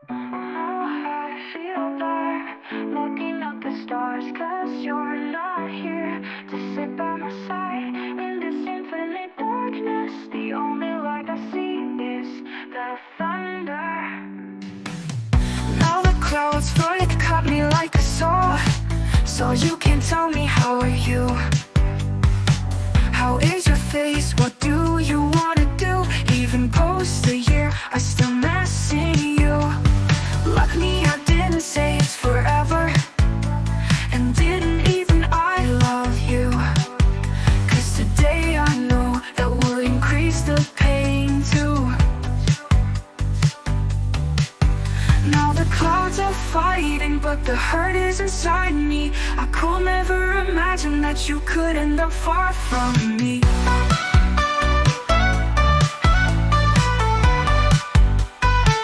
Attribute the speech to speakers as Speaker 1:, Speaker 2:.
Speaker 1: Now I feel better looking at the stars, 'cause you're not here to sit by my side in this infinite darkness. The only light I see is the thunder. Now the clouds fully cut me like a sword, so you can tell me, how are you? How is your face? What do you wanna do? Even post a year, I still missing you. Luckily I didn't say it's forever, and didn't even I love you. 'Cause today I know that will increase the pain too. Now the clouds are fighting, but the hurt is inside me. I could never imagine that you could end up far from me.